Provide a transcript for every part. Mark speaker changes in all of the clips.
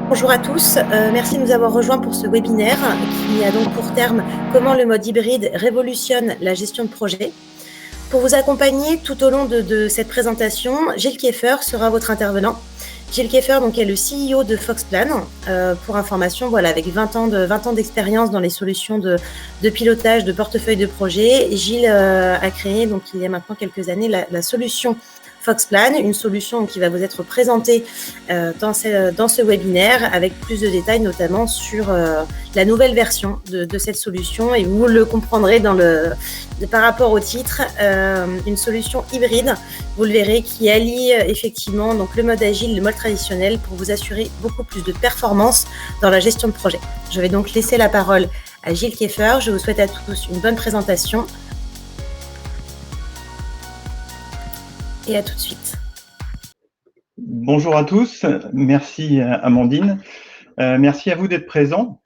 Speaker 1: Bonjour à tous, merci de nous avoir rejoints pour ce webinaire qui a donc pour terme comment le mode hybride révolutionne la gestion de projet. Pour vous accompagner tout au long de cette présentation, Gilles Kieffer sera votre intervenant. Gilles Kieffer donc, est le CEO de Foxplan. Pour information, voilà, avec 20 ans d'expérience dans les solutions de pilotage de portefeuille de projet, Gilles a créé donc, il y a maintenant quelques années la solution Foxplan, une solution qui va vous être présentée dans ce webinaire avec plus de détails, notamment sur la nouvelle version de cette solution. Et vous le comprendrez par rapport au titre, une solution hybride, vous le verrez, qui allie effectivement donc, le mode agile, le mode traditionnel pour vous assurer beaucoup plus de performance dans la gestion de projet. Je vais donc laisser la parole à Gilles Kieffer. Je vous souhaite à tous une bonne présentation. Et à tout de suite.
Speaker 2: Bonjour à tous, merci Amandine, merci à vous d'être présents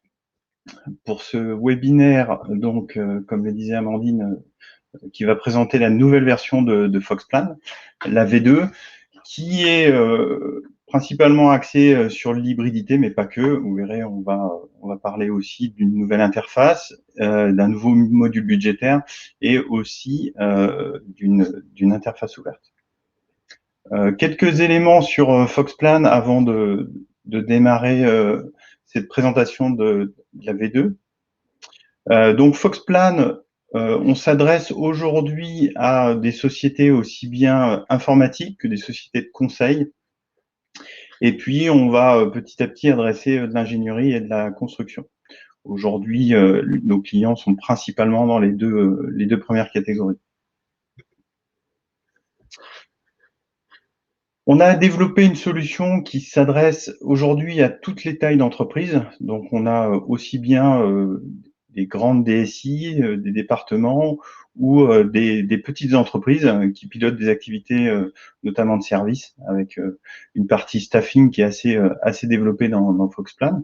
Speaker 2: pour ce webinaire, donc comme le disait Amandine, qui va présenter la nouvelle version de Foxplan, la V2, qui est principalement axée sur l'hybridité, mais pas que. Vous verrez, on va parler aussi d'une nouvelle interface, d'un nouveau module budgétaire et aussi d'une interface ouverte. Quelques éléments sur Foxplan avant de démarrer cette présentation de la V2. Donc Foxplan, on s'adresse aujourd'hui à des sociétés aussi bien informatiques que des sociétés de conseil. Et puis, on va petit à petit adresser de l'ingénierie et de la construction. Aujourd'hui, nos clients sont principalement dans les deux premières catégories. On a développé une solution qui s'adresse aujourd'hui à toutes les tailles d'entreprise. Donc, on a aussi bien des grandes DSI, des départements ou des petites entreprises qui pilotent des activités notamment de service avec une partie staffing qui est assez développée dans Foxplan.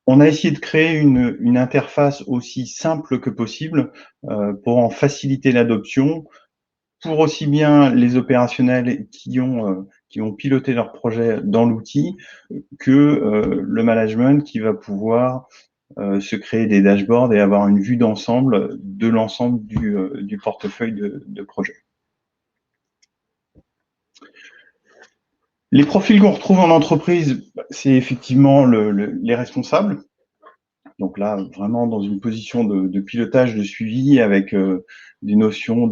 Speaker 2: On a essayé de créer une interface aussi simple que possible pour en faciliter l'adoption, pour aussi bien les opérationnels qui ont piloté leur projet dans l'outil que le management qui va pouvoir se créer des dashboards et avoir une vue d'ensemble de l'ensemble du portefeuille de projet. Les profils qu'on retrouve en entreprise, c'est effectivement les responsables. Donc là, vraiment dans une position de pilotage, de suivi avec des notions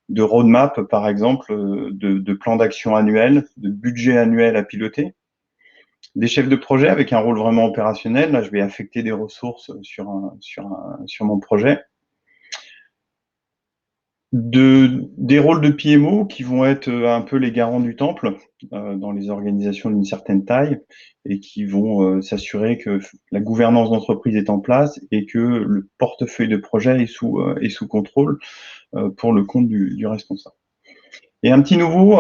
Speaker 2: de roadmap, par exemple, de plan d'action annuel, de budget annuel à piloter. Des chefs de projet avec un rôle vraiment opérationnel. Là, je vais affecter des ressources sur mon projet. Des rôles de PMO qui vont être un peu les garants du temple dans les organisations d'une certaine taille et qui vont s'assurer que la gouvernance d'entreprise est en place et que le portefeuille de projet est sous contrôle pour le compte du responsable. Et un petit nouveau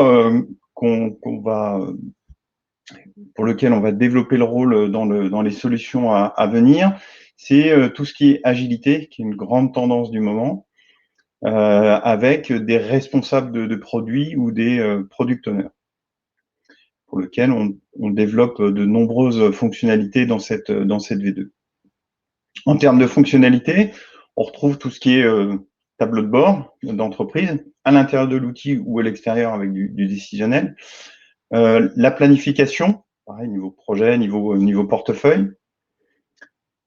Speaker 2: pour lequel on va développer le rôle dans les solutions à venir, c'est tout ce qui est agilité, qui est une grande tendance du moment. Avec des responsables de produits ou des product owners, pour lequel on développe de nombreuses fonctionnalités dans cette V2. En termes de fonctionnalités, on retrouve tout ce qui est tableau de bord d'entreprise, à l'intérieur de l'outil ou à l'extérieur avec du décisionnel. La planification, pareil, niveau projet, niveau portefeuille.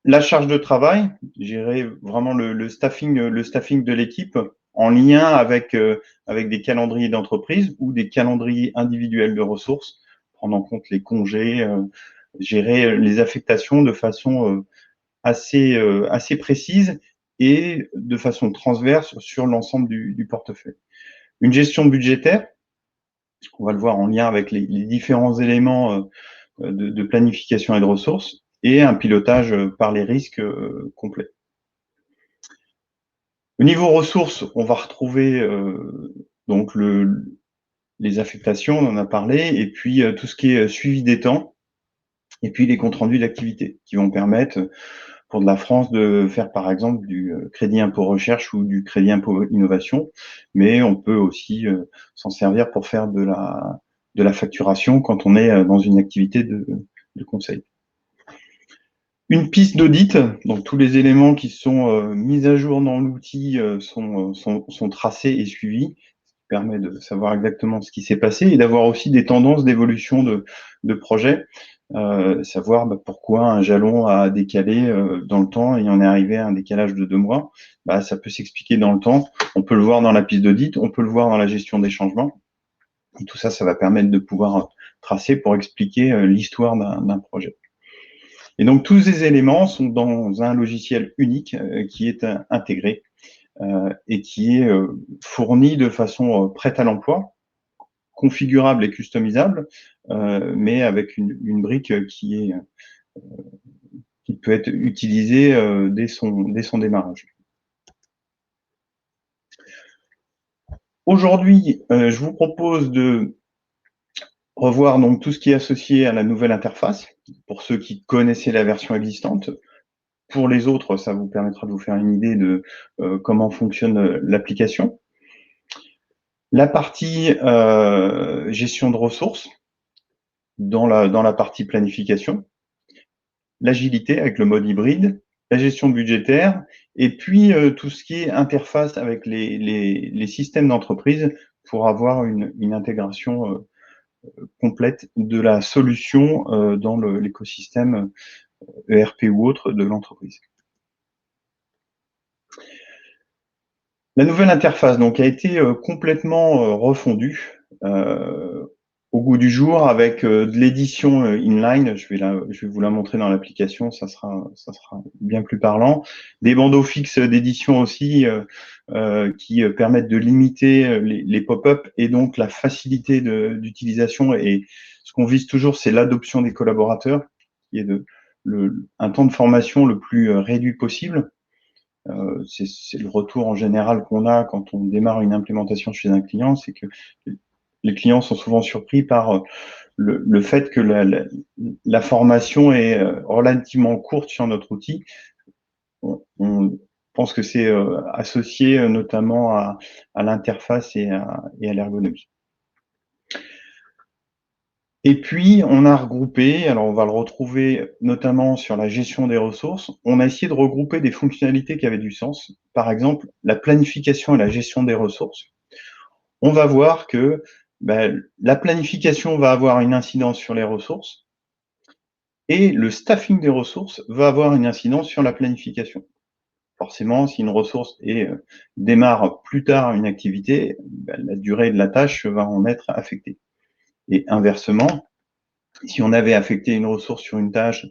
Speaker 2: La charge de travail, gérer vraiment le staffing de l'équipe en lien avec des calendriers d'entreprise ou des calendriers individuels de ressources, prendre en compte les congés, gérer les affectations de façon assez précise et de façon transverse sur l'ensemble du portefeuille. Une gestion budgétaire, on va le voir en lien avec les différents éléments de planification et de ressources, et un pilotage par les risques complet. Au niveau ressources, on va retrouver donc les affectations, on en a parlé, et puis tout ce qui est suivi des temps, et puis les comptes rendus d'activité qui vont permettre pour de la France de faire par exemple du crédit impôt recherche ou du crédit impôt innovation, mais on peut aussi s'en servir pour faire de la facturation quand on est dans une activité de conseil. Une piste d'audit, donc tous les éléments qui sont mis à jour dans l'outil sont tracés et suivis, ce qui permet de savoir exactement ce qui s'est passé et d'avoir aussi des tendances d'évolution de projet, savoir pourquoi un jalon a décalé dans le temps et on est arrivé à un décalage de 2 mois. Ça peut s'expliquer dans le temps, on peut le voir dans la piste d'audit, on peut le voir dans la gestion des changements. Et tout ça, ça va permettre de pouvoir tracer pour expliquer l'histoire d'un projet. Et donc, tous ces éléments sont dans un logiciel unique qui est intégré et qui est fourni de façon prête à l'emploi, configurable et customisable, mais avec une brique qui peut être utilisée dès son démarrage. Aujourd'hui, je vous propose de revoir donc tout ce qui est associé à la nouvelle interface, pour ceux qui connaissaient la version existante. Pour les autres, ça vous permettra de vous faire une idée de comment fonctionne l'application. La partie gestion de ressources, dans la partie planification, l'agilité avec le mode hybride, la gestion budgétaire, et puis tout ce qui est interface avec les systèmes d'entreprise pour avoir une intégration complète de la solution dans l'écosystème ERP ou autre de l'entreprise. La nouvelle interface donc a été complètement refondue au goût du jour avec de l'édition inline. Je vais vous la montrer dans l'application, ça sera bien plus parlant. Des bandeaux fixes d'édition aussi qui permettent de limiter les pop-up et donc la facilité d'utilisation. Et ce qu'on vise toujours, c'est l'adoption des collaborateurs, qui est un temps de formation le plus réduit possible. C'est le retour en général qu'on a quand on démarre une implémentation chez un client, c'est que les clients sont souvent surpris par le fait que la formation est relativement courte sur notre outil. On pense que c'est associé notamment à l'interface et à l'ergonomie. Et puis, on a regroupé, alors on va le retrouver notamment sur la gestion des ressources, on a essayé de regrouper des fonctionnalités qui avaient du sens. Par exemple, la planification et la gestion des ressources. On va voir que la planification va avoir une incidence sur les ressources et le staffing des ressources va avoir une incidence sur la planification. Forcément, si une ressource démarre plus tard une activité, la durée de la tâche va en être affectée. Et inversement, si on avait affecté une ressource sur une tâche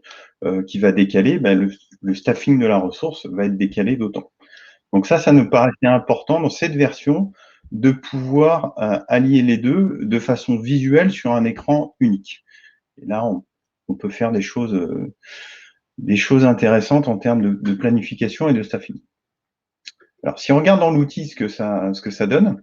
Speaker 2: qui va décaler, le staffing de la ressource va être décalé d'autant. Donc ça nous paraissait important dans cette version de pouvoir allier les deux de façon visuelle sur un écran unique. Et là, on peut faire des choses intéressantes en termes de planification et de staffing. Alors, si on regarde dans l'outil ce que ça donne,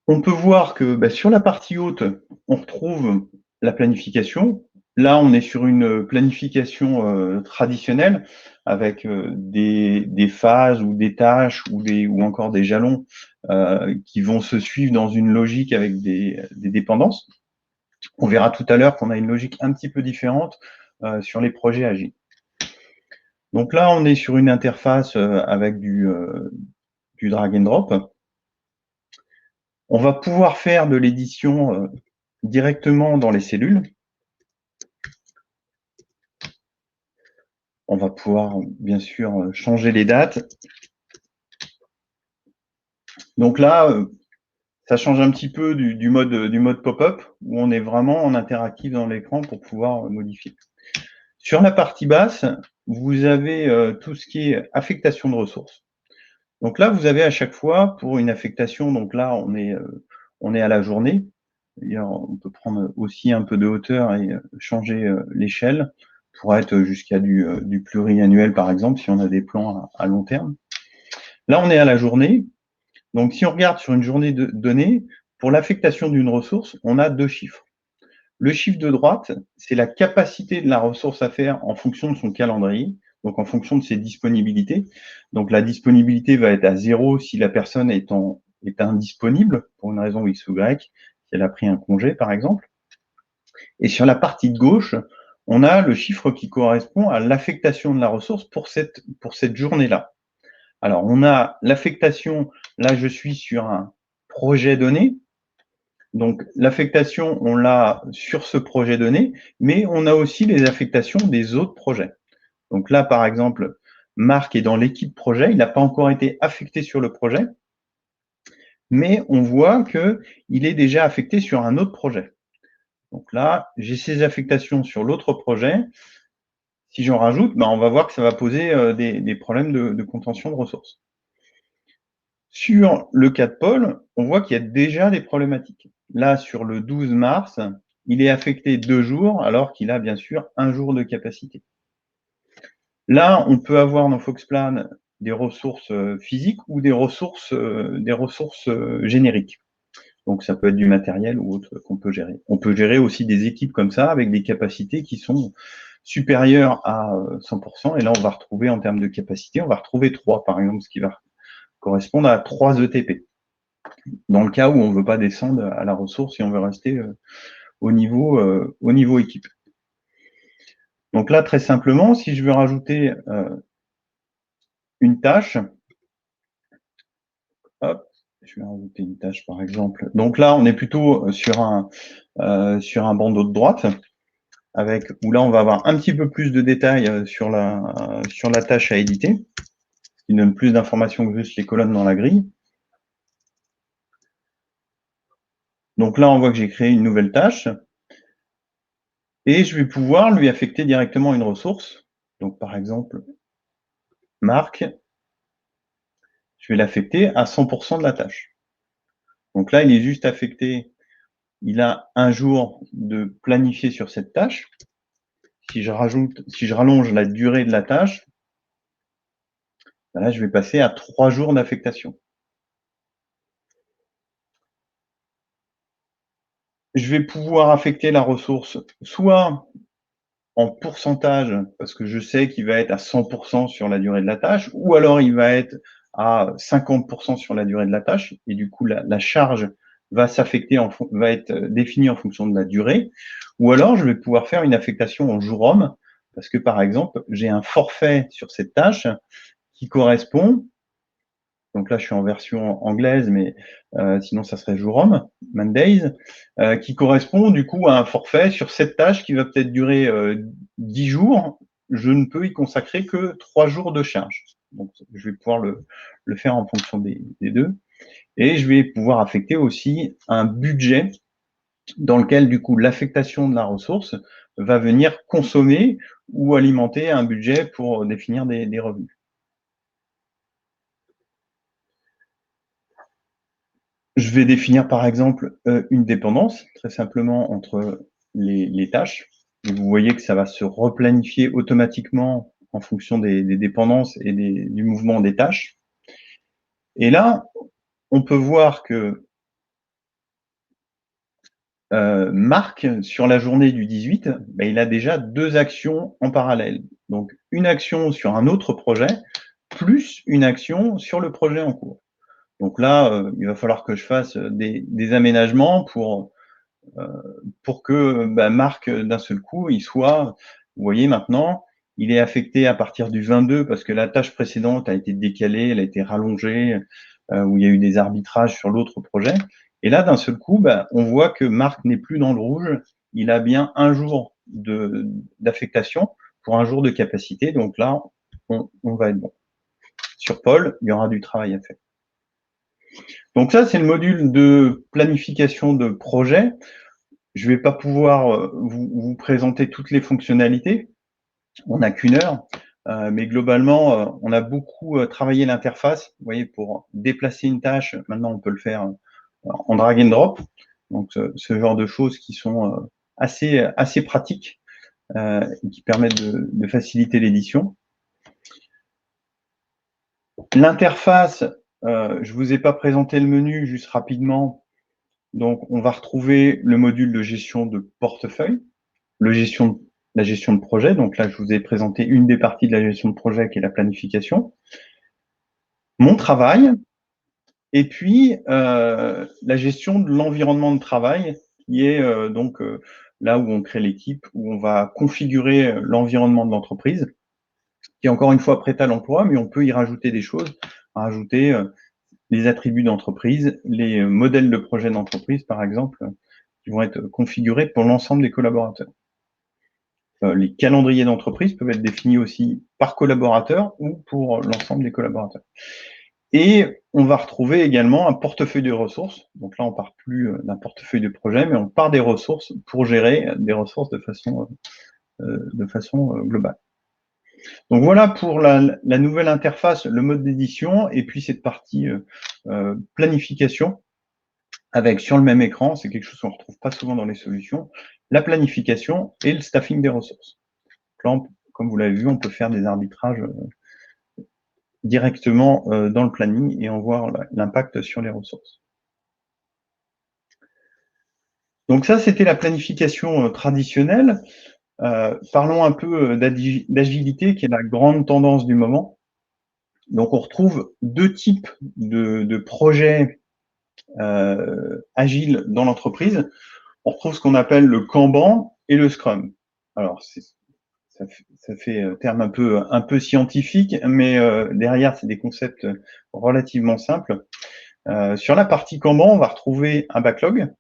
Speaker 2: on peut voir que sur la partie haute, on retrouve la planification. Là, on est sur une planification traditionnelle avec des phases ou des tâches ou encore des jalons qui vont se suivre dans une logique avec des dépendances. On verra tout à l'heure qu'on a une logique un petit peu différente sur les projets agiles. Donc là, on est sur une interface avec du drag and drop. On va pouvoir faire de l'édition directement dans les cellules. On va pouvoir, bien sûr, changer les dates. Donc là, ça change un petit peu du mode pop-up, où on est vraiment en interactif dans l'écran pour pouvoir modifier. Sur la partie basse, vous avez tout ce qui est affectation de ressources. Donc là, vous avez à chaque fois, pour une affectation, donc là, on est à la journée. D'ailleurs, on peut prendre aussi un peu de hauteur et changer l'échelle pour être jusqu'à du pluriannuel, par exemple, si on a des plans à long terme. Là, on est à la journée. Donc, si on regarde sur une journée donnée, pour l'affectation d'une ressource, on a 2 chiffres. Le chiffre de droite, c'est la capacité de la ressource à faire en fonction de son calendrier, donc en fonction de ses disponibilités. Donc, la disponibilité va être à 0 si la personne est en est indisponible pour une raison X ou Y, si elle a pris un congé par exemple. Et sur la partie de gauche, on a le chiffre qui correspond à l'affectation de la ressource pour cette journée-là. Alors, on a l'affectation, là je suis sur un projet donné, donc l'affectation, on l'a sur ce projet donné, mais on a aussi les affectations des autres projets. Donc là, par exemple, Marc est dans l'équipe projet, il n'a pas encore été affecté sur le projet, mais on voit qu'il est déjà affecté sur un autre projet. Donc là, j'ai ces affectations sur l'autre projet. Si j'en rajoute, on va voir que ça va poser des problèmes de contention de ressources. Sur le cas de Paul, on voit qu'il y a déjà des problématiques. Là, sur le 12 mars, il est affecté 2 jours, alors qu'il a bien sûr 1 jour de capacité. Là, on peut avoir dans Foxplan des ressources physiques ou des ressources génériques. Donc, ça peut être du matériel ou autre qu'on peut gérer. On peut gérer aussi des équipes comme ça, avec des capacités qui sont supérieures à 100%. Et là, on va retrouver, en termes de capacité, on va retrouver 3, par exemple, ce qui va correspondre à 3 ETP. Dans le cas où on ne veut pas descendre à la ressource et on veut rester au niveau équipe. Donc là, très simplement, si je veux rajouter une tâche, hop, je vais rajouter une tâche par exemple. Donc là, on est plutôt sur un bandeau de droite, où là, on va avoir un petit peu plus de détails sur la tâche à éditer, ce qui donne plus d'informations que juste les colonnes dans la grille. Donc là, on voit que j'ai créé une nouvelle tâche. Et je vais pouvoir lui affecter directement une ressource. Donc, par exemple, Marc, je vais l'affecter à 100% de la tâche. Donc là, il est juste affecté, il a 1 jour de planifié sur cette tâche. Si je rallonge la durée de la tâche, là, je vais passer à 3 jours d'affectation. Je vais pouvoir affecter la ressource soit en pourcentage, parce que je sais qu'il va être à 100% sur la durée de la tâche, ou alors il va être à 50% sur la durée de la tâche, et du coup, la charge va être définie en fonction de la durée, ou alors je vais pouvoir faire une affectation en jour homme, parce que par exemple, j'ai un forfait sur cette tâche qui correspond, donc là je suis en version anglaise, mais sinon ça serait jour homme, Mondays, qui correspond du coup à un forfait sur cette tâche qui va peut-être durer 10 jours. Je ne peux y consacrer que 3 jours de charge. Donc je vais pouvoir le faire en fonction des deux. Et je vais pouvoir affecter aussi un budget dans lequel du coup l'affectation de la ressource va venir consommer ou alimenter un budget pour définir des revenus. Je vais définir par exemple une dépendance, très simplement, entre les tâches. Et vous voyez que ça va se replanifier automatiquement en fonction des dépendances et du mouvement des tâches. Et là, on peut voir que Marc, sur la journée du 18, il a déjà 2 actions en parallèle. Donc une action sur un autre projet, plus une action sur le projet en cours. Donc là, il va falloir que je fasse des aménagements pour que Marc, d'un seul coup, vous voyez maintenant, il est affecté à partir du 22 parce que la tâche précédente a été décalée, elle a été rallongée, où il y a eu des arbitrages sur l'autre projet. Et là, d'un seul coup, on voit que Marc n'est plus dans le rouge, il a bien 1 jour d'affectation pour 1 jour de capacité. Donc là, on va être bon. Sur Paul, il y aura du travail à faire. Donc ça, c'est le module de planification de projet. Je ne vais pas pouvoir vous présenter toutes les fonctionnalités. On n'a qu'1 heure, mais globalement, on a beaucoup travaillé l'interface. Vous voyez, pour déplacer une tâche, maintenant on peut le faire en drag and drop. Donc ce genre de choses qui sont assez pratiques et qui permettent de faciliter l'édition. L'interface, je ne vous ai pas présenté le menu, juste rapidement. Donc, on va retrouver le module de gestion de portefeuille, la gestion de projet. Donc là, je vous ai présenté une des parties de la gestion de projet qui est la planification. Mon travail, Et puis, la gestion de l'environnement de travail, qui est donc là où on crée l'équipe, où on va configurer l'environnement de l'entreprise, qui est encore une fois prêt à l'emploi, mais on peut y rajouter des choses, rajouter les attributs d'entreprise, les modèles de projet d'entreprise, par exemple, qui vont être configurés pour l'ensemble des collaborateurs. Les calendriers d'entreprise peuvent être définis aussi par collaborateur ou pour l'ensemble des collaborateurs. Et on va retrouver également un portefeuille de ressources. Donc là, on part plus d'un portefeuille de projet, mais on part des ressources pour gérer des ressources de façon globale. Donc voilà pour la nouvelle interface, le mode d'édition, et puis cette partie planification, avec sur le même écran, c'est quelque chose qu'on ne retrouve pas souvent dans les solutions, la planification et le staffing des ressources. Là, comme vous l'avez vu, on peut faire des arbitrages directement dans le planning et en voir l'impact sur les ressources. Donc ça, c'était la planification traditionnelle. Parlons un peu d'agilité, qui est la grande tendance du moment. Donc on retrouve deux types de projets agiles dans l'entreprise. On retrouve ce qu'on appelle le Kanban et le Scrum. Alors ça fait terme un peu scientifique, mais derrière c'est des concepts relativement simples. Sur la partie Kanban, on va retrouver un backlog.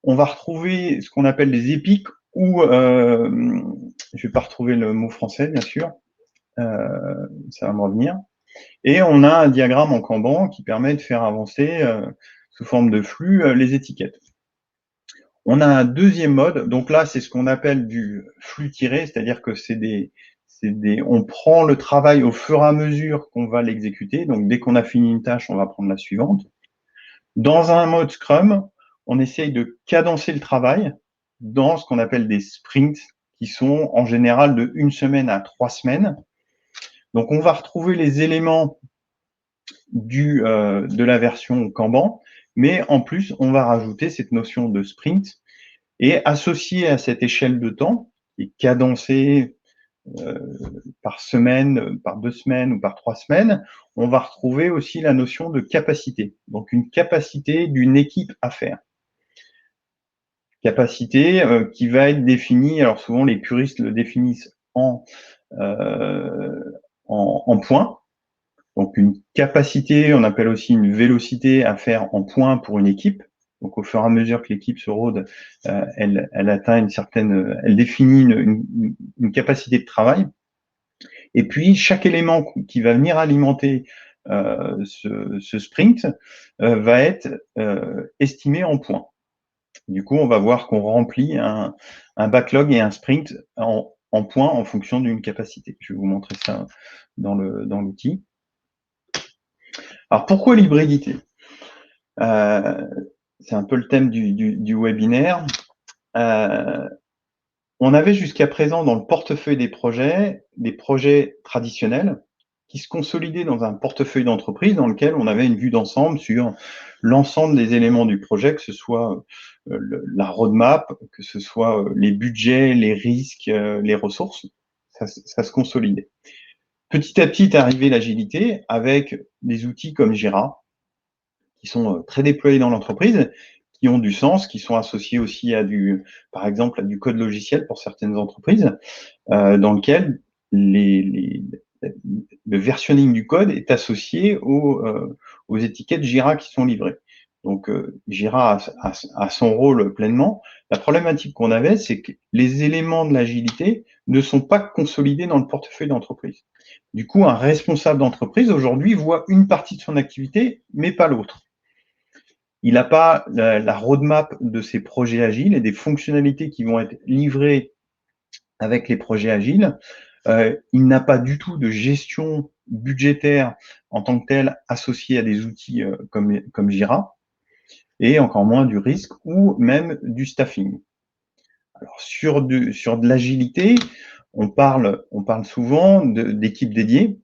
Speaker 2: On va retrouver ce qu'on appelle des épiques, ou je vais pas retrouver le mot français bien sûr, ça va me revenir. Et on a un diagramme en Kanban qui permet de faire avancer sous forme de flux les étiquettes. On a un deuxième mode, donc là c'est ce qu'on appelle du flux tiré, c'est-à-dire que on prend le travail au fur et à mesure qu'on va l'exécuter, donc dès qu'on a fini une tâche, on va prendre la suivante. Dans un mode Scrum, on essaye de cadencer le travail dans ce qu'on appelle des sprints, qui sont en général de 1 semaine à 3 semaines. Donc on va retrouver les éléments de la version Kanban, mais en plus, on va rajouter cette notion de sprint, et associé à cette échelle de temps, et cadencée par semaine, par 2 semaines ou par 3 semaines, on va retrouver aussi la notion de capacité. Donc une capacité d'une équipe à faire. Capacité qui va être définie, alors souvent les puristes le définissent en points. Donc une capacité, on appelle aussi une vélocité à faire en points pour une équipe. Donc au fur et à mesure que l'équipe se rôde, elle atteint une certaine, elle définit une capacité de travail. Et puis chaque élément qui va venir alimenter ce sprint va être estimé en points. Du coup, on va voir qu'on remplit un backlog et un sprint en points en fonction d'une capacité. Je vais vous montrer ça dans l'outil. Alors pourquoi l'hybridité? C'est un peu le thème du webinaire. On avait jusqu'à présent dans le portefeuille des projets traditionnels qui se consolidaient dans un portefeuille d'entreprise dans lequel on avait une vue d'ensemble sur l'ensemble des éléments du projet, que ce soit la roadmap, que ce soit les budgets, les risques, les ressources. Ça se consolidait. Petit à petit est arrivée l'agilité avec des outils comme Jira, qui sont très déployés dans l'entreprise, qui ont du sens, qui sont associés aussi à par exemple, à du code logiciel pour certaines entreprises, dans lequel le versionning du code est associé aux étiquettes Jira qui sont livrées. Donc Jira a son rôle pleinement. La problématique qu'on avait, c'est que les éléments de l'agilité ne sont pas consolidés dans le portefeuille d'entreprise. Du coup, un responsable d'entreprise aujourd'hui voit une partie de son activité, mais pas l'autre. Il n'a pas la roadmap de ses projets agiles et des fonctionnalités qui vont être livrées avec les projets agiles. Il n'a pas du tout de gestion budgétaire en tant que telle associée à des outils comme Jira, et encore moins du risque ou même du staffing. Alors sur de l'agilité, on parle souvent d'équipes dédiées.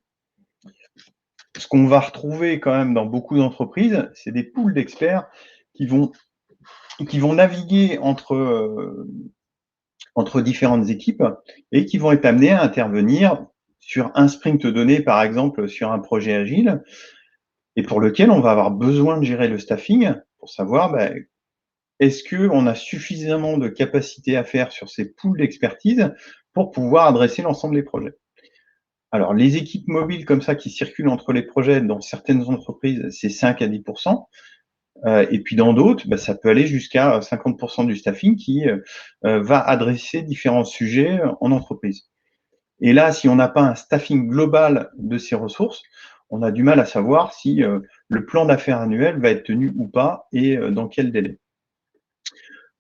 Speaker 2: Ce qu'on va retrouver quand même dans beaucoup d'entreprises, c'est des pools d'experts qui vont naviguer entre différentes équipes et qui vont être amenés à intervenir sur un sprint donné, par exemple, sur un projet agile, et pour lequel on va avoir besoin de gérer le staffing pour savoir est-ce qu'on a suffisamment de capacité à faire sur ces pools d'expertise pour pouvoir adresser l'ensemble des projets. Alors, les équipes mobiles comme ça qui circulent entre les projets dans certaines entreprises, c'est 5 à 10 et puis dans d'autres, ça peut aller jusqu'à 50 du staffing qui va adresser différents sujets en entreprise. Et là, si on n'a pas un staffing global de ces ressources, on a du mal à savoir si le plan d'affaires annuel va être tenu ou pas et dans quel délai.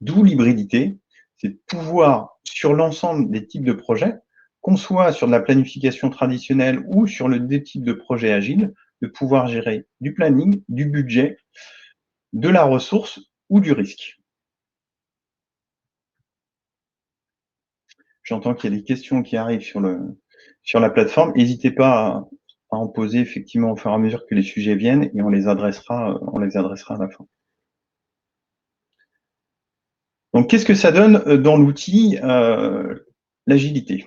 Speaker 2: D'où l'hybridité, c'est de pouvoir, sur l'ensemble des types de projets, qu'on soit sur de la planification traditionnelle ou sur des types de projets agiles, de pouvoir gérer du planning, du budget, de la ressource ou du risque. J'entends qu'il y a des questions qui arrivent sur la plateforme. N'hésitez pas à en poser effectivement au fur et à mesure que les sujets viennent et on les adressera à la fin. Donc, qu'est-ce que ça donne dans l'outil l'agilité?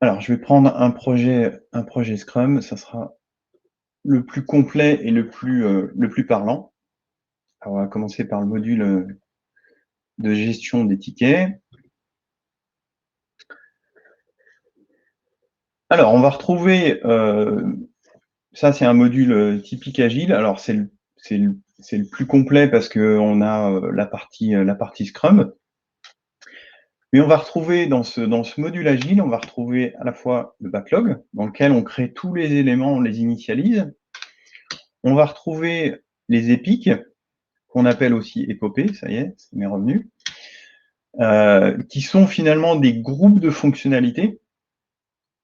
Speaker 2: Alors, je vais prendre un projet Scrum, ça sera le plus complet et le plus parlant. Alors, on va commencer par le module de gestion des tickets. Alors, on va retrouver, ça c'est un module typique agile. Alors, c'est le plus complet parce qu'on a la partie Scrum. Mais on va retrouver dans ce module agile, on va retrouver à la fois le backlog, dans lequel on crée tous les éléments, on les initialise. On va retrouver les épiques, qu'on appelle aussi épopées, ça y est, ça m'est revenu, qui sont finalement des groupes de fonctionnalités.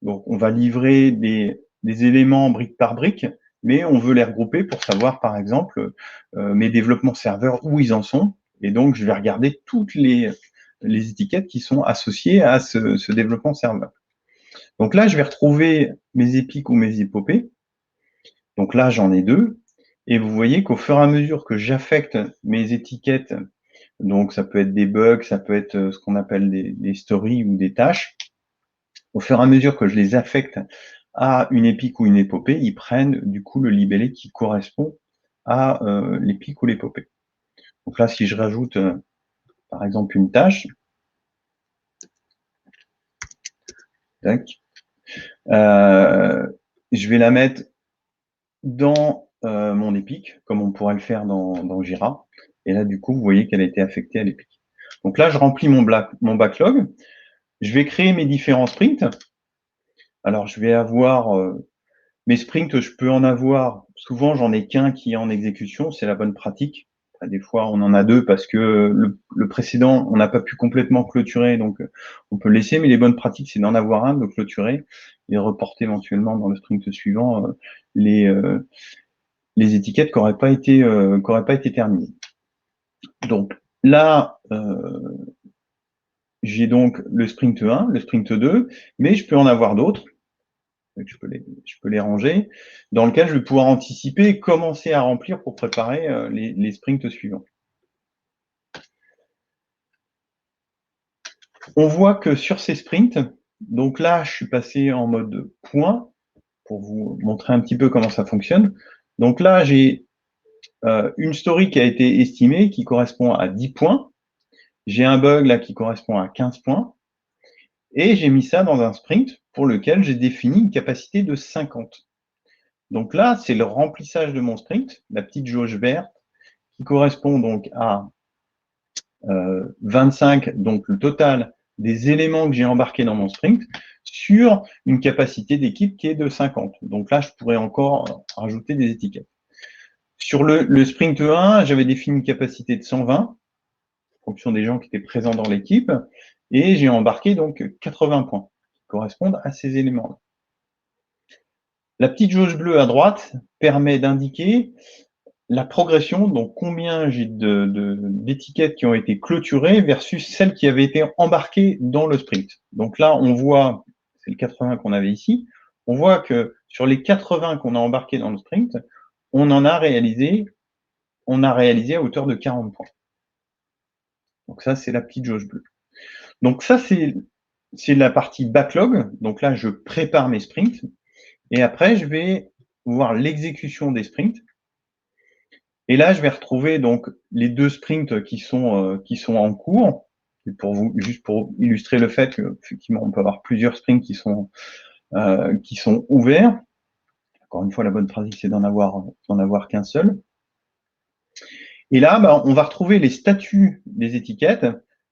Speaker 2: Donc, on va livrer des éléments brique par brique, mais on veut les regrouper pour savoir, par exemple, mes développements serveurs, où ils en sont. Et donc, je vais regarder toutes les étiquettes qui sont associées à ce développement serveur. Donc là, je vais retrouver mes épiques ou mes épopées. Donc là, j'en ai deux. Et vous voyez qu'au fur et à mesure que j'affecte mes étiquettes, donc ça peut être des bugs, ça peut être ce qu'on appelle des stories ou des tâches, au fur et à mesure que je les affecte à une épique ou une épopée, ils prennent du coup le libellé qui correspond à l'épique ou l'épopée. Donc là, si je rajoute par exemple une tâche, tac, je vais la mettre dans mon épique, comme on pourrait le faire dans Jira. Et là, du coup, vous voyez qu'elle a été affectée à l'épique. Donc là, je remplis mon backlog. Je vais créer mes différents sprints. Alors, je vais avoir mes sprints, je peux en avoir, souvent j'en ai qu'un qui est en exécution, c'est la bonne pratique. Des fois, on en a deux parce que le précédent, on n'a pas pu complètement clôturer, donc on peut le laisser, mais les bonnes pratiques, c'est d'en avoir un, de le clôturer et reporter éventuellement dans le sprint suivant les étiquettes qui n'auraient pas été terminées. Donc là, j'ai donc le sprint 1, le sprint 2, mais je peux en avoir d'autres. Je peux les ranger, dans lequel je vais pouvoir anticiper et commencer à remplir pour préparer les sprints suivants. On voit que sur ces sprints, donc là, je suis passé en mode point pour vous montrer un petit peu comment ça fonctionne. Donc là, j'ai une story qui a été estimée qui correspond à 10 points. J'ai un bug là qui correspond à 15 points. Et j'ai mis ça dans un sprint pour lequel j'ai défini une capacité de 50. Donc là, c'est le remplissage de mon sprint, la petite jauge verte, qui correspond donc à 25, donc le total des éléments que j'ai embarqués dans mon sprint, sur une capacité d'équipe qui est de 50. Donc là, je pourrais encore rajouter des étiquettes. Sur le sprint 1, j'avais défini une capacité de 120, en fonction des gens qui étaient présents dans l'équipe, et j'ai embarqué donc 80 points, qui correspondent à ces éléments-là. La petite jauge bleue à droite permet d'indiquer la progression, donc combien j'ai d'étiquettes qui ont été clôturées versus celles qui avaient été embarquées dans le sprint. Donc là, on voit, c'est le 80 qu'on avait ici, on voit que sur les 80 qu'on a embarqués dans le sprint, on a réalisé à hauteur de 40 points. Donc ça, c'est la petite jauge bleue. Donc ça, c'est la partie backlog. Donc là, je prépare mes sprints. Et après, je vais voir l'exécution des sprints. Et là, je vais retrouver donc les 2 sprints qui sont en cours. Et juste pour illustrer le fait qu'effectivement, on peut avoir plusieurs sprints qui sont ouverts. Encore une fois, la bonne pratique, c'est d'en avoir qu'un seul. Et là, on va retrouver les statuts des étiquettes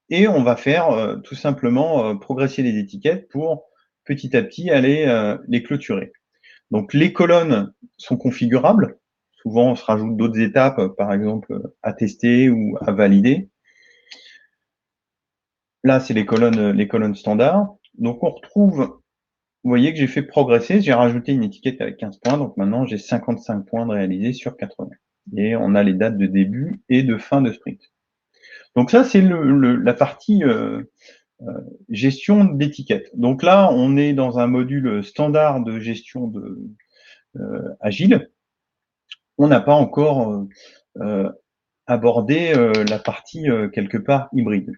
Speaker 2: et on va faire tout simplement progresser les étiquettes pour petit à petit aller les clôturer. Donc les colonnes sont configurables. Souvent, on se rajoute d'autres étapes, par exemple à tester ou à valider. Là, c'est les colonnes standards. Donc on retrouve, vous voyez que j'ai fait progresser, j'ai rajouté une étiquette avec 15 points, donc maintenant j'ai 55 points de réalisés sur 80. Et on a les dates de début et de fin de sprint. Donc ça, c'est la partie gestion d'étiquette. Donc là, on est dans un module standard de gestion agile. On n'a pas encore abordé la partie quelque part hybride.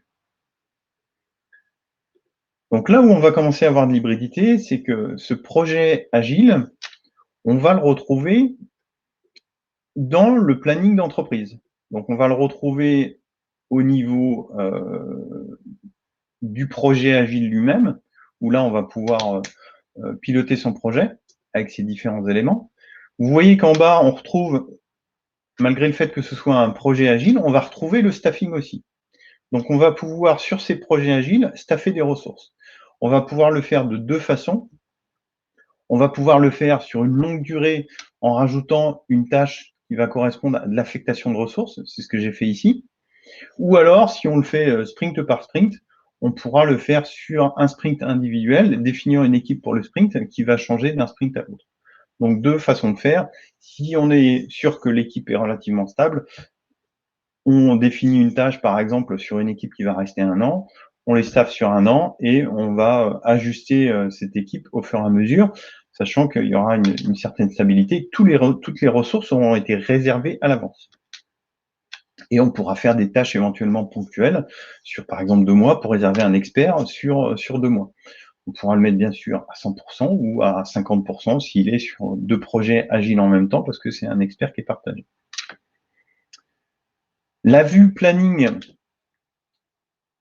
Speaker 2: Donc là où on va commencer à avoir de l'hybridité, c'est que ce projet agile, on va le retrouver dans le planning d'entreprise. Donc on va le retrouver au niveau du projet agile lui-même, où là on va pouvoir piloter son projet avec ses différents éléments. Vous voyez qu'en bas, on retrouve, malgré le fait que ce soit un projet agile, on va retrouver le staffing aussi. Donc on va pouvoir, sur ces projets agiles, staffer des ressources. On va pouvoir le faire de 2 façons. On va pouvoir le faire sur une longue durée en rajoutant une tâche qui va correspondre à de l'affectation de ressources. C'est ce que j'ai fait ici. Ou alors, si on le fait sprint par sprint, on pourra le faire sur un sprint individuel, définir une équipe pour le sprint qui va changer d'un sprint à l'autre. Donc, 2 façons de faire. Si on est sûr que l'équipe est relativement stable, on définit une tâche, par exemple, sur une équipe qui va rester 1 an, on les staffe sur 1 an et on va ajuster cette équipe au fur et à mesure, sachant qu'il y aura une certaine stabilité. Toutes les ressources auront été réservées à l'avance. Et on pourra faire des tâches éventuellement ponctuelles sur, par exemple, 2 mois pour réserver un expert sur 2 mois. On pourra le mettre bien sûr à 100% ou à 50% s'il est sur 2 projets agiles en même temps parce que c'est un expert qui est partagé. La vue planning,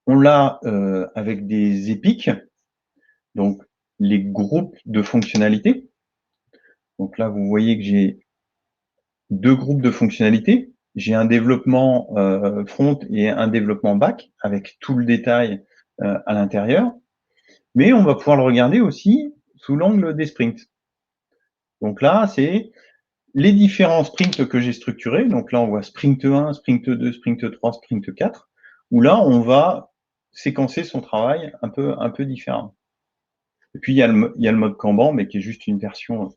Speaker 2: on l'a avec des épiques, donc les groupes de fonctionnalités. Donc là, vous voyez que j'ai 2 groupes de fonctionnalités. J'ai un développement front et un développement back avec tout le détail à l'intérieur. Mais on va pouvoir le regarder aussi sous l'angle des sprints. Donc là, c'est les différents sprints que j'ai structurés. Donc là, on voit sprint 1, sprint 2, sprint 3, sprint 4, où là, on va séquencer son travail un peu différemment. Et puis, il y a le mode Kanban, mais qui est juste une version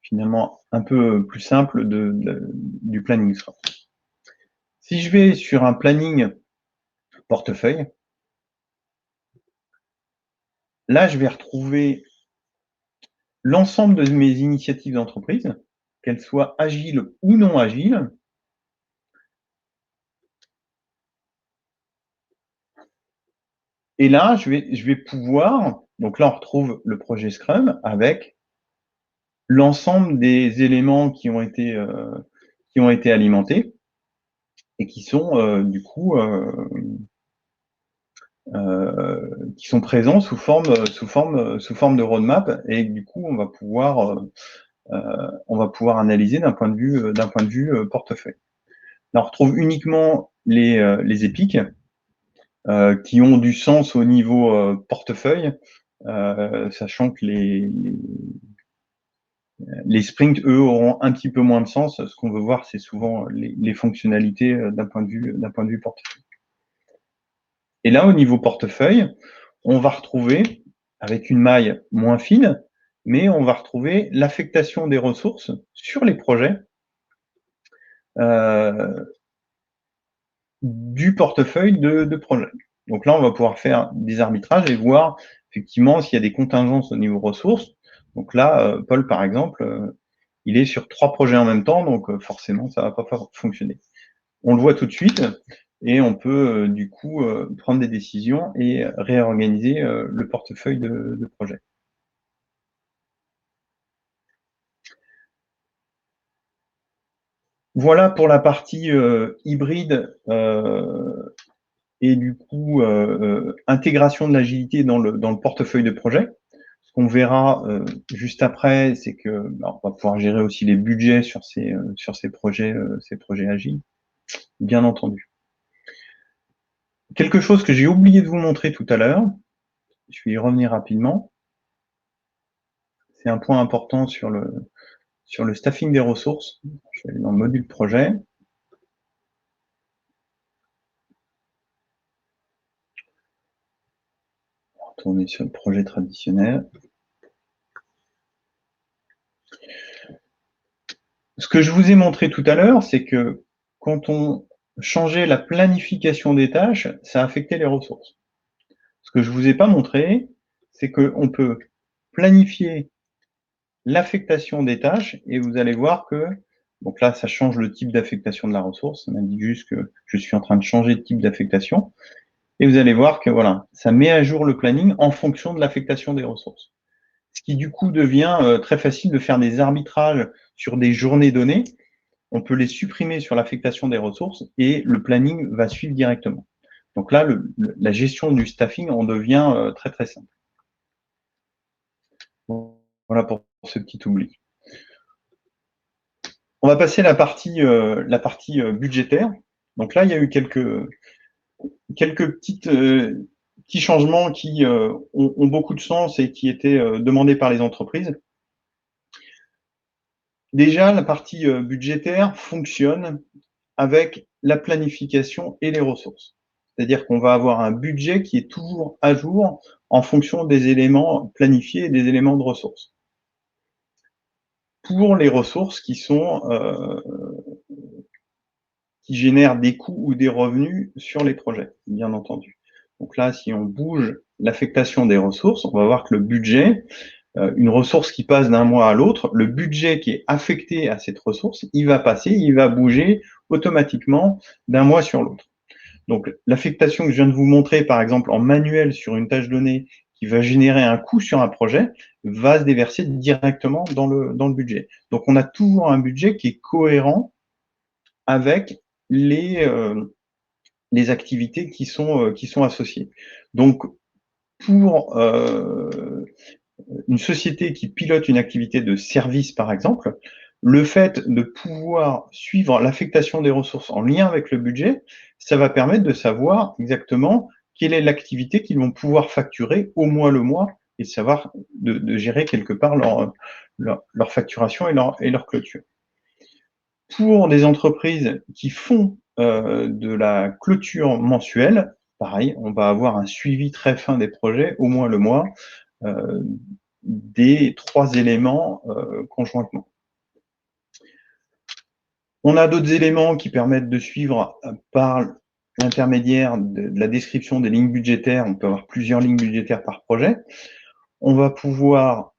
Speaker 2: finalement un peu plus simple du planning Scrum. Si je vais sur un planning portefeuille, là, je vais retrouver l'ensemble de mes initiatives d'entreprise, qu'elles soient agiles ou non agiles. Et là, je vais pouvoir, donc là, on retrouve le projet Scrum avec l'ensemble des éléments qui ont été alimentés et qui sont du coup qui sont présents sous forme de roadmap et du coup on va pouvoir analyser d'un point de vue portefeuille. Là, on retrouve uniquement les épiques qui ont du sens au niveau portefeuille, sachant que les sprints, eux, auront un petit peu moins de sens. Ce qu'on veut voir, c'est souvent les fonctionnalités d'un point de vue portefeuille. Et là, au niveau portefeuille, on va retrouver, avec une maille moins fine, mais on va retrouver l'affectation des ressources sur les projets du portefeuille de projet. Donc là, on va pouvoir faire des arbitrages et voir effectivement s'il y a des contingences au niveau ressources. Donc là, Paul, par exemple, il est sur 3 projets en même temps, donc forcément, ça va pas fonctionner. On le voit tout de suite et on peut du coup prendre des décisions et réorganiser le portefeuille de projet. Voilà pour la partie hybride et du coup intégration de l'agilité dans le portefeuille de projet. Ce qu'on verra juste après, c'est que on va pouvoir gérer aussi les budgets sur ces projets agiles, bien entendu. Quelque chose que j'ai oublié de vous montrer tout à l'heure, je vais y revenir rapidement. C'est un point important sur le staffing des ressources. Je vais aller dans le module projet. On va retourner sur le projet traditionnel. Ce que je vous ai montré tout à l'heure, c'est que quand on changeait la planification des tâches, ça affectait les ressources. Ce que je ne vous ai pas montré, c'est qu'on peut planifier l'affectation des tâches et vous allez voir que, donc là, ça change le type d'affectation de la ressource. Ça m'indique juste que je suis en train de changer de type d'affectation. Et vous allez voir que voilà, ça met à jour le planning en fonction de l'affectation des ressources. Ce qui du coup devient très facile de faire des arbitrages sur des journées données. On peut les supprimer sur l'affectation des ressources et le planning va suivre directement. Donc là, la gestion du staffing en devient très très simple. Voilà pour ce petit oubli. On va passer à la partie budgétaire. Donc là, il y a eu quelques petits changements qui ont beaucoup de sens et qui étaient demandés par les entreprises. Déjà, la partie budgétaire fonctionne avec la planification et les ressources. C'est-à-dire qu'on va avoir un budget qui est toujours à jour en fonction des éléments planifiés et des éléments de ressources. Pour les ressources qui génèrent des coûts ou des revenus sur les projets, bien entendu. Donc là, si on bouge l'affectation des ressources, on va voir que le budget, une ressource qui passe d'un mois à l'autre, le budget qui est affecté à cette ressource, il va bouger automatiquement d'un mois sur l'autre. Donc l'affectation que je viens de vous montrer, par exemple, en manuel sur une tâche donnée qui va générer un coût sur un projet, va se déverser directement dans le budget. Donc on a toujours un budget qui est cohérent avec les activités qui sont associées. Donc pour une société qui pilote une activité de service, par exemple, le fait de pouvoir suivre l'affectation des ressources en lien avec le budget, ça va permettre de savoir exactement quelle est l'activité qu'ils vont pouvoir facturer au mois le mois et de savoir de gérer quelque part leur facturation et leur clôture. Pour des entreprises qui font de la clôture mensuelle, pareil, on va avoir un suivi très fin des projets au mois le mois, des 3 éléments conjointement. On a d'autres éléments qui permettent de suivre par l'intermédiaire de la description des lignes budgétaires. On peut avoir plusieurs lignes budgétaires par projet. On va pouvoir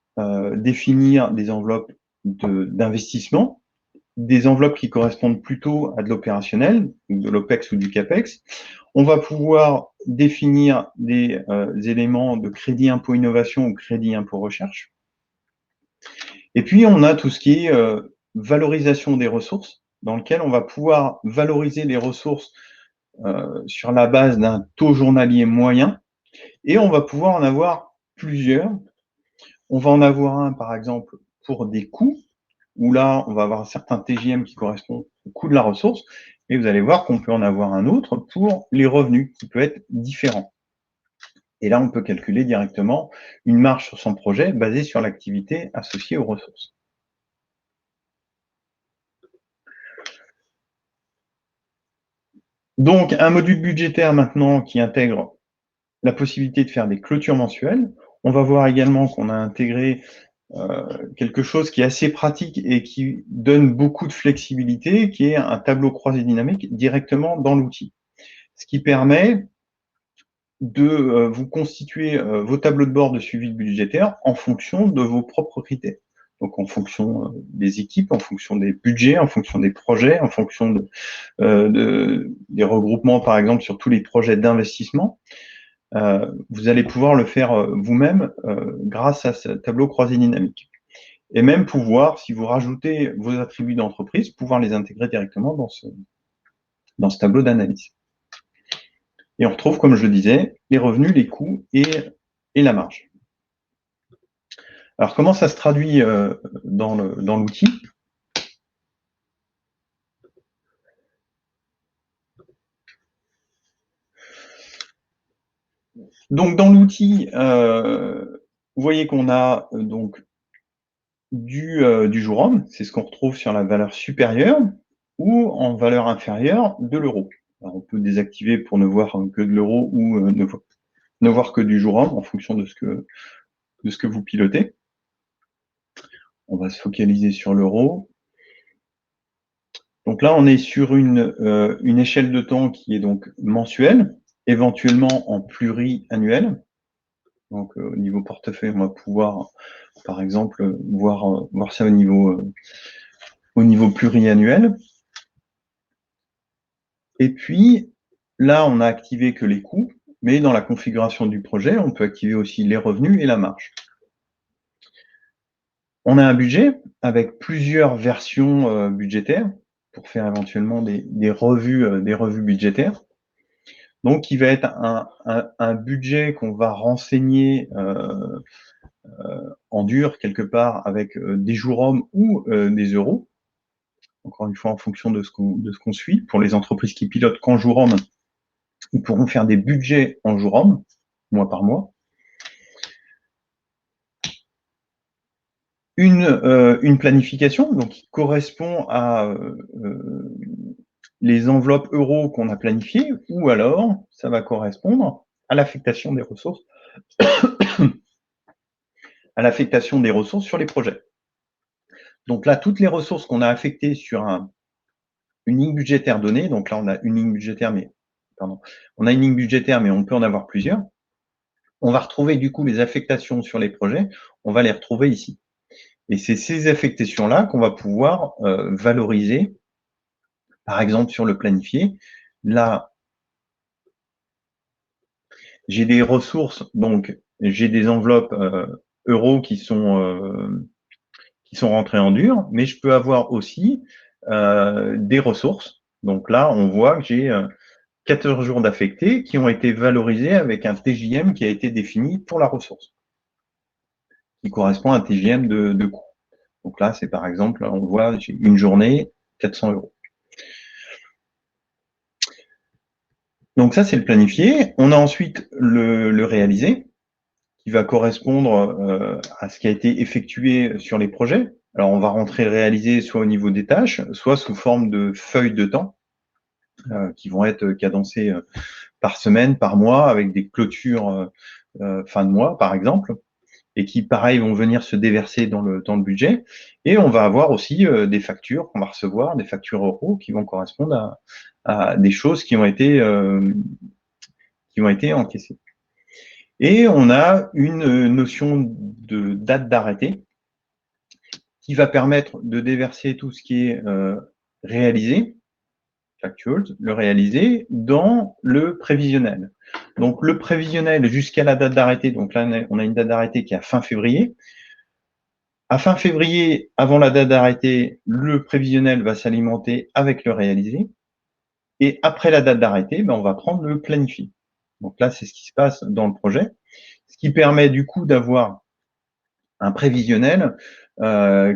Speaker 2: définir des enveloppes d'investissement, des enveloppes qui correspondent plutôt à de l'opérationnel, de l'OPEX ou du CAPEX. On va pouvoir définir des éléments de crédit impôt innovation ou crédit impôt recherche. Et puis, on a tout ce qui est valorisation des ressources, dans lequel on va pouvoir valoriser les ressources sur la base d'un taux journalier moyen, et on va pouvoir en avoir plusieurs. On va en avoir un, par exemple, pour des coûts, où là, on va avoir un certain TJM qui correspond au coût de la ressource, et vous allez voir qu'on peut en avoir un autre pour les revenus, qui peut être différent. Et là, on peut calculer directement une marge sur son projet basée sur l'activité associée aux ressources. Donc, un module budgétaire maintenant qui intègre la possibilité de faire des clôtures mensuelles. On va voir également qu'on a intégré quelque chose qui est assez pratique et qui donne beaucoup de flexibilité, qui est un tableau croisé dynamique directement dans l'outil. Ce qui permet de vous constituer vos tableaux de bord de suivi budgétaire en fonction de vos propres critères. Donc en fonction des équipes, en fonction des budgets, en fonction des projets, en fonction des regroupements, par exemple, sur tous les projets d'investissement. Vous allez pouvoir le faire vous-même grâce à ce tableau croisé dynamique. et même pouvoir, si vous rajoutez vos attributs d'entreprise, pouvoir les intégrer directement dans ce tableau d'analyse. Et on retrouve, comme je le disais, les revenus, les coûts et la marge. Alors, comment ça se traduit dans l'outil? Donc, dans l'outil, vous voyez qu'on a donc du jour homme, c'est ce qu'on retrouve sur la valeur supérieure, ou en valeur inférieure de l'euro. On peut désactiver pour ne voir que de l'euro ou ne voir que du jour homme en fonction de ce que vous pilotez. On va se focaliser sur l'euro. Donc là, on est sur une échelle de temps qui est donc mensuelle, éventuellement en pluriannuel. Donc au niveau portefeuille, on va pouvoir, par exemple, voir ça au niveau pluriannuel. Et puis, là, on n'a activé que les coûts, mais dans la configuration du projet, on peut activer aussi les revenus et la marge. On a un budget avec plusieurs versions budgétaires pour faire éventuellement des revues budgétaires. Donc, qui va être un budget qu'on va renseigner en dur quelque part avec des jours hommes ou des euros. Encore une fois, en fonction de ce qu'on suit. Pour les entreprises qui pilotent qu'en jour homme, ils pourront faire des budgets en jour homme, mois par mois. Une planification donc, qui correspond à les enveloppes euros qu'on a planifiées, ou alors ça va correspondre à l'affectation des ressources à l'affectation des ressources sur les projets. Donc là, toutes les ressources qu'on a affectées sur une ligne budgétaire donnée, donc là on a une ligne budgétaire, mais on peut en avoir plusieurs. On va retrouver du coup les affectations sur les projets, on va les retrouver ici. Et c'est ces affectations-là qu'on va pouvoir valoriser, par exemple sur le planifié. Là, j'ai des ressources, donc j'ai des enveloppes euros qui sont rentrées en dur, mais je peux avoir aussi des ressources. Donc là, on voit que j'ai 14 jours d'affectés qui ont été valorisés avec un TJM qui a été défini pour la ressource, qui correspond à un TJM de coût. Donc là, c'est par exemple, on voit, j'ai une journée, 400 euros. Donc ça, c'est le planifié. On a ensuite le réalisé, qui va correspondre à ce qui a été effectué sur les projets. Alors, on va rentrer le réalisé soit au niveau des tâches, soit sous forme de feuilles de temps, qui vont être cadencées par semaine, par mois, avec des clôtures fin de mois, par exemple, et qui, pareil, vont venir se déverser dans le budget. Et on va avoir aussi des factures qu'on va recevoir, des factures euros, qui vont correspondre à des choses qui ont été encaissées. Et on a une notion de date d'arrêté qui va permettre de déverser tout ce qui est réalisé, factual, le réalisé, dans le prévisionnel. Donc le prévisionnel jusqu'à la date d'arrêté, donc là on a une date d'arrêté qui est à fin février. À fin février, avant la date d'arrêté, le prévisionnel va s'alimenter avec le réalisé. Et après la date d'arrêté, on va prendre le planifié. Donc là, c'est ce qui se passe dans le projet, ce qui permet du coup d'avoir un prévisionnel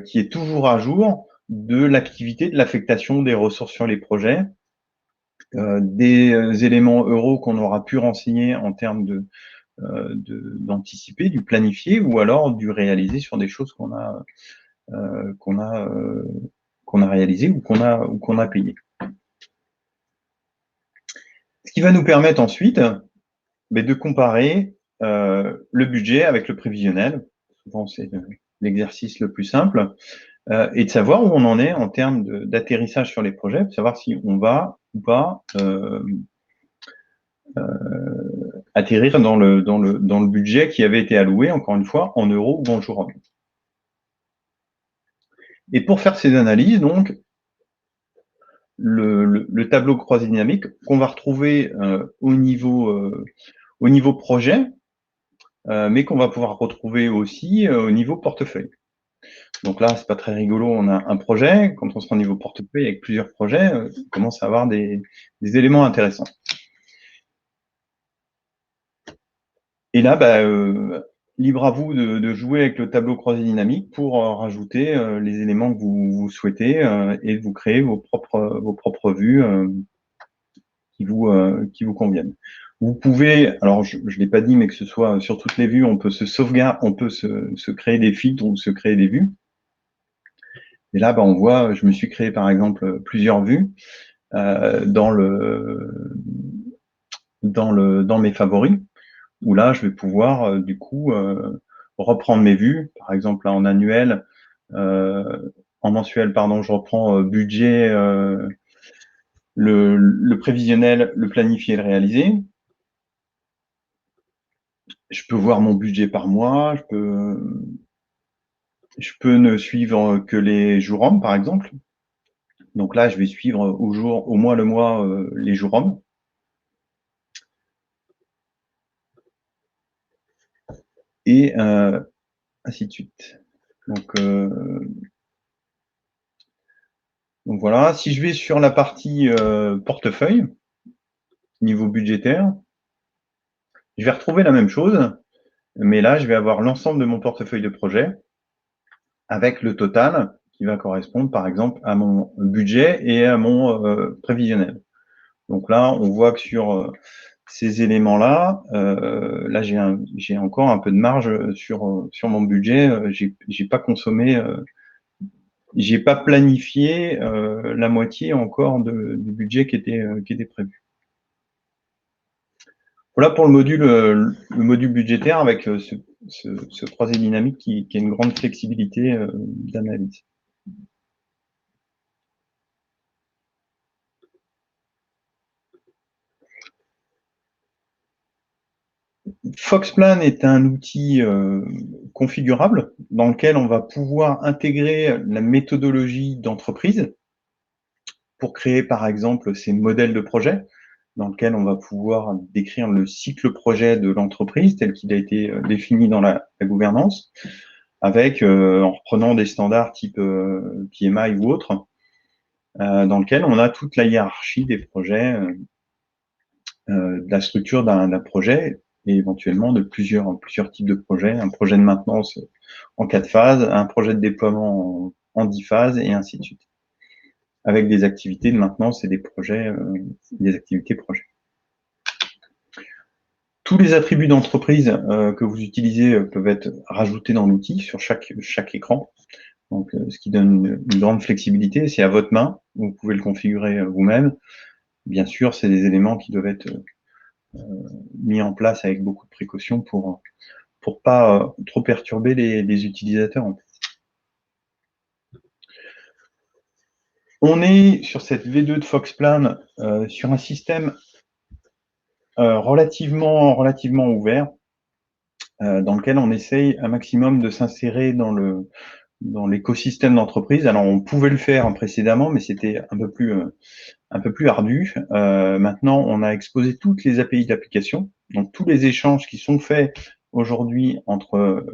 Speaker 2: qui est toujours à jour de l'activité, de l'affectation des ressources sur les projets, des éléments euros qu'on aura pu renseigner en termes d'anticiper, du planifié, ou alors du réalisé sur des choses qu'on a réalisées ou qu'on a payées. Ce qui va nous permettre ensuite de comparer le budget avec le prévisionnel. Souvent, c'est l'exercice le plus simple, et de savoir où on en est en termes d'atterrissage sur les projets, de savoir si on va ou pas atterrir dans le budget qui avait été alloué, encore une fois, en euros ou en jour homme. Et pour faire ces analyses, donc, le tableau croisé dynamique qu'on va retrouver au niveau projet, mais qu'on va pouvoir retrouver aussi au niveau portefeuille. Donc là, c'est pas très rigolo, on a un projet, quand on sera au niveau portefeuille avec plusieurs projets, on commence à avoir des éléments intéressants. Et là, libre à vous de jouer avec le tableau croisé dynamique pour rajouter les éléments que vous souhaitez et vous créer vos propres vues qui vous conviennent. Vous pouvez, alors je ne l'ai pas dit, mais que ce soit sur toutes les vues, on peut se sauvegarder, on peut se créer des filtres ou se créer des vues. Et là, on voit, je me suis créé par exemple plusieurs vues dans mes favoris, où là, je vais pouvoir du coup reprendre mes vues. Par exemple, là, en annuel, en mensuel, pardon, je reprends budget, le prévisionnel, le planifié, le réalisé. Je peux voir mon budget par mois, je peux ne suivre que les jours hommes, par exemple. Donc là, je vais suivre au mois le mois les jours hommes. Et ainsi de suite. Donc voilà, si je vais sur la partie portefeuille, niveau budgétaire, je vais retrouver la même chose, mais là, je vais avoir l'ensemble de mon portefeuille de projet avec le total qui va correspondre, par exemple, à mon budget et à mon prévisionnel. Donc là, on voit que sur ces éléments-là, là, j'ai encore un peu de marge sur mon budget. J'ai pas consommé, j'ai pas planifié la moitié encore du budget qui était prévu. Voilà pour le module budgétaire avec ce croisé dynamique qui a une grande flexibilité d'analyse. Foxplan est un outil configurable dans lequel on va pouvoir intégrer la méthodologie d'entreprise pour créer par exemple ces modèles de projet dans lequel on va pouvoir décrire le cycle projet de l'entreprise tel qu'il a été défini dans la gouvernance, avec en reprenant des standards type PMI ou autres, dans lequel on a toute la hiérarchie des projets, de la structure d'un projet et éventuellement de plusieurs types de projets, un projet de maintenance en 4 phases, un projet de déploiement en 10 phases et ainsi de suite, avec des activités de maintenance et des projets, des activités projets. Tous les attributs d'entreprise que vous utilisez peuvent être rajoutés dans l'outil sur chaque écran, donc ce qui donne une grande flexibilité. C'est à votre main, vous pouvez le configurer vous-même. Bien sûr, c'est des éléments qui doivent être mis en place avec beaucoup de précautions pour pas trop perturber les utilisateurs. On est sur cette V2 de Foxplan sur un système relativement ouvert, dans lequel on essaye un maximum de s'insérer dans l'écosystème d'entreprise. Alors on pouvait le faire précédemment, mais c'était un peu plus ardu. Maintenant, on a exposé toutes les API d'application, donc tous les échanges qui sont faits aujourd'hui entre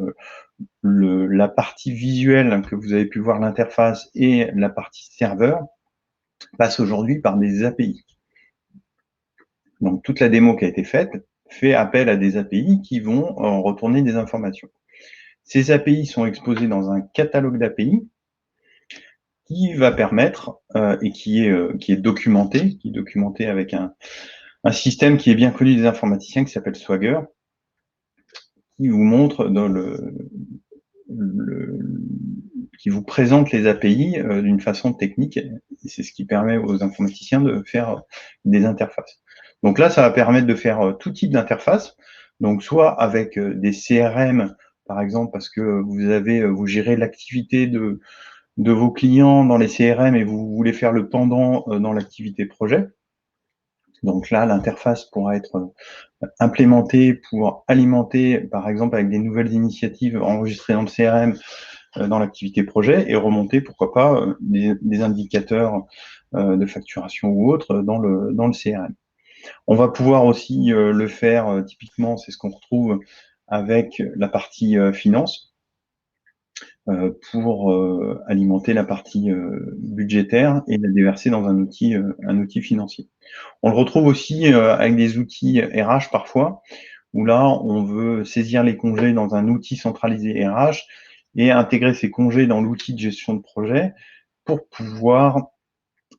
Speaker 2: la partie visuelle que vous avez pu voir l'interface et la partie serveur passent aujourd'hui par des API. Donc toute la démo qui a été faite fait appel à des API qui vont retourner des informations. Ces API sont exposées dans un catalogue d'API qui va permettre et qui est documenté, avec un système qui est bien connu des informaticiens qui s'appelle Swagger, qui vous montre qui vous présente les API d'une façon technique, et c'est ce qui permet aux informaticiens de faire des interfaces. Donc là, ça va permettre de faire tout type d'interface, donc soit avec des CRM, par exemple, parce que vous gérez l'activité de vos clients dans les CRM et vous voulez faire le pendant dans l'activité projet. Donc là, l'interface pourra être implémentée pour alimenter, par exemple, avec des nouvelles initiatives enregistrées dans le CRM, dans l'activité projet et remonter, pourquoi pas, des indicateurs de facturation ou autres dans le CRM. On va pouvoir aussi le faire, typiquement, c'est ce qu'on retrouve avec la partie finance, pour alimenter la partie budgétaire et la déverser dans un outil financier. On le retrouve aussi avec des outils RH parfois, où là, on veut saisir les congés dans un outil centralisé RH et intégrer ces congés dans l'outil de gestion de projet pour pouvoir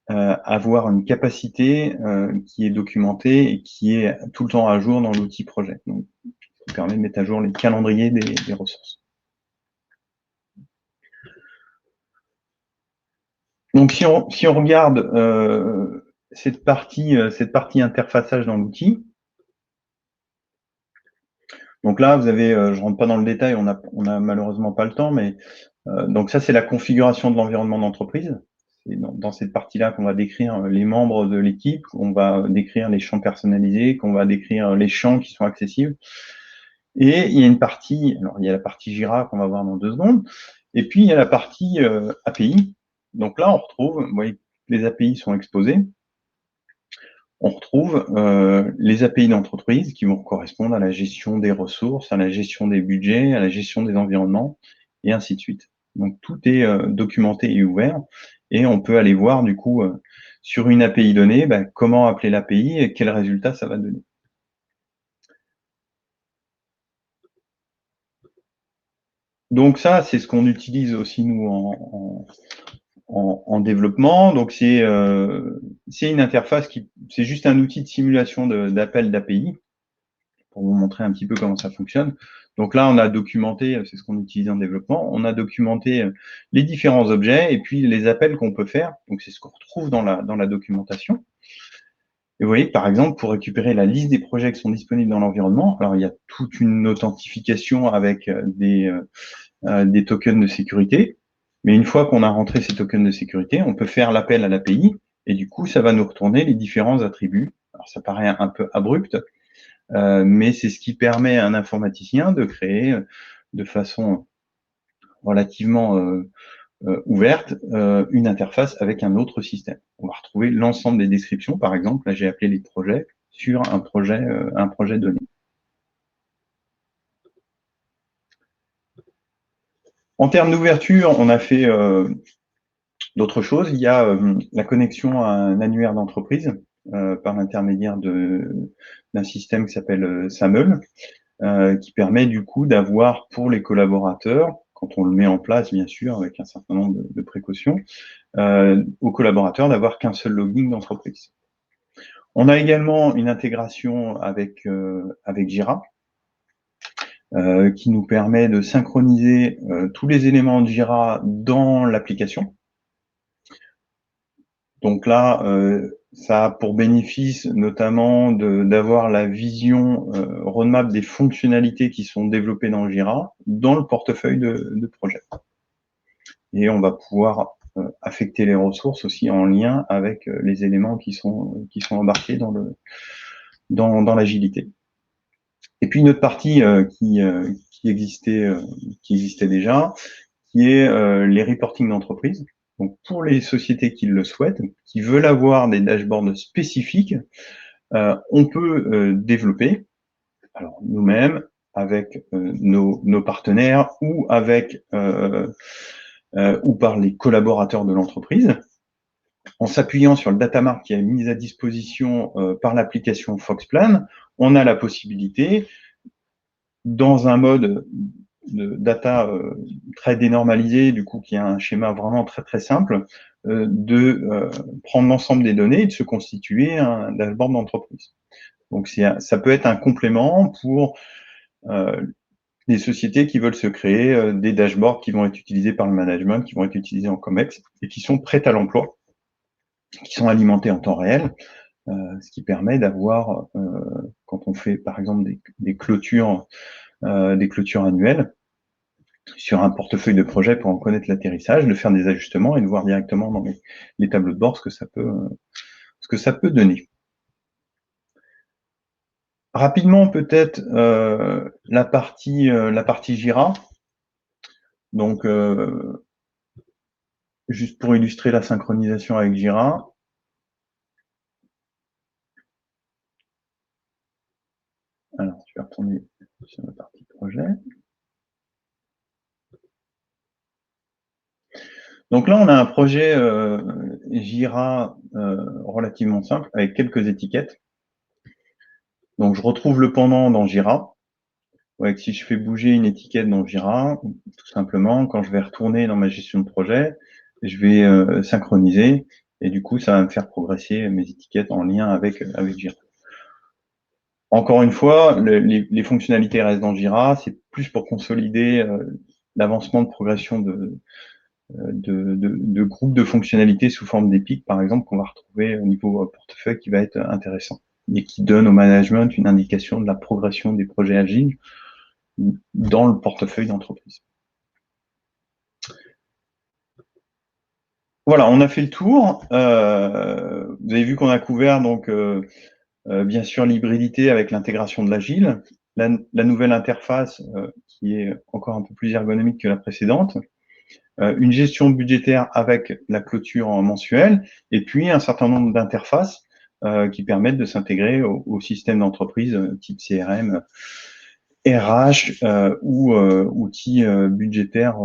Speaker 2: avoir une capacité qui est documentée et qui est tout le temps à jour dans l'outil projet. Donc, qui permet de mettre à jour les calendriers des ressources. Donc, si on regarde cette partie interfaçage dans l'outil, donc là, vous avez, je rentre pas dans le détail, on a malheureusement pas le temps, mais donc ça, c'est la configuration de l'environnement d'entreprise. C'est dans cette partie-là qu'on va décrire les membres de l'équipe, qu'on va décrire les champs personnalisés, qu'on va décrire les champs qui sont accessibles. Et il y a une partie, alors il y a la partie Jira qu'on va voir dans 2 secondes, et puis il y a la partie API. Donc là, on retrouve, vous voyez, les API sont exposés. On retrouve les API d'entreprise qui vont correspondre à la gestion des ressources, à la gestion des budgets, à la gestion des environnements, et ainsi de suite. Donc tout est documenté et ouvert, et on peut aller voir du coup sur une API donnée, comment appeler l'API et quel résultat ça va donner. Donc ça, c'est ce qu'on utilise aussi nous en développement. Donc c'est une interface c'est juste un outil de simulation d'appel d'API pour vous montrer un petit peu comment ça fonctionne. Donc là, on a documenté, c'est ce qu'on utilise en développement, on a documenté les différents objets et puis les appels qu'on peut faire. Donc c'est ce qu'on retrouve dans la documentation. Et vous voyez, par exemple, pour récupérer la liste des projets qui sont disponibles dans l'environnement, alors il y a toute une authentification avec des tokens de sécurité. Mais une fois qu'on a rentré ces tokens de sécurité, on peut faire l'appel à l'API et du coup, ça va nous retourner les différents attributs. Alors ça paraît un peu abrupt, mais c'est ce qui permet à un informaticien de créer de façon relativement ouverte une interface avec un autre système. On va retrouver l'ensemble des descriptions, par exemple, là j'ai appelé les projets sur un projet donné. En termes d'ouverture, on a fait d'autres choses. Il y a la connexion à un annuaire d'entreprise par l'intermédiaire d'un système qui s'appelle SAML, qui permet du coup d'avoir pour les collaborateurs, quand on le met en place bien sûr avec un certain nombre de précautions, aux collaborateurs d'avoir qu'un seul login d'entreprise. On a également une intégration avec Jira, qui nous permet de synchroniser tous les éléments de Jira dans l'application. Donc là, ça a pour bénéfice notamment d'avoir la vision roadmap des fonctionnalités qui sont développées dans Jira dans le portefeuille de projet. Et on va pouvoir affecter les ressources aussi en lien avec les éléments qui sont embarqués dans l'agilité. Et puis une autre partie qui existait déjà, qui est les reporting d'entreprise. Donc pour les sociétés qui le souhaitent, qui veulent avoir des dashboards spécifiques, on peut développer, alors nous-mêmes, avec nos partenaires ou avec ou par les collaborateurs de l'entreprise, en s'appuyant sur le datamart qui est mis à disposition par l'application Foxplan, on a la possibilité, dans un mode de data très dénormalisé, du coup qui a un schéma vraiment très très simple, de prendre l'ensemble des données et de se constituer un dashboard d'entreprise. Donc ça peut être un complément pour les sociétés qui veulent se créer des dashboards qui vont être utilisés par le management, qui vont être utilisés en COMEX et qui sont prêts à l'emploi, qui sont alimentés en temps réel, ce qui permet d'avoir, quand on fait par exemple des clôtures annuelles, sur un portefeuille de projet pour en connaître l'atterrissage, de faire des ajustements et de voir directement dans les tableaux de bord ce que ça peut donner. Rapidement, peut-être la partie Jira. Donc, juste pour illustrer la synchronisation avec Jira. Alors, je vais retourner sur la partie projet. Donc là, on a un projet Jira relativement simple avec quelques étiquettes. Donc, je retrouve le pendant dans Jira. Ouais, si je fais bouger une étiquette dans Jira, tout simplement, quand je vais retourner dans ma gestion de projet, je vais synchroniser et du coup, ça va me faire progresser mes étiquettes en lien avec Jira. Encore une fois, les fonctionnalités restent dans Jira, c'est plus pour consolider l'avancement de progression de groupes de fonctionnalités sous forme d'épiques, par exemple, qu'on va retrouver au niveau portefeuille qui va être intéressant et qui donne au management une indication de la progression des projets agiles dans le portefeuille d'entreprise. Voilà, on a fait le tour. Vous avez vu qu'on a couvert donc bien sûr l'hybridité avec l'intégration de l'agile, la nouvelle interface qui est encore un peu plus ergonomique que la précédente, une gestion budgétaire avec la clôture en mensuel, et puis un certain nombre d'interfaces qui permettent de s'intégrer au système d'entreprise type CRM, RH ou outils budgétaires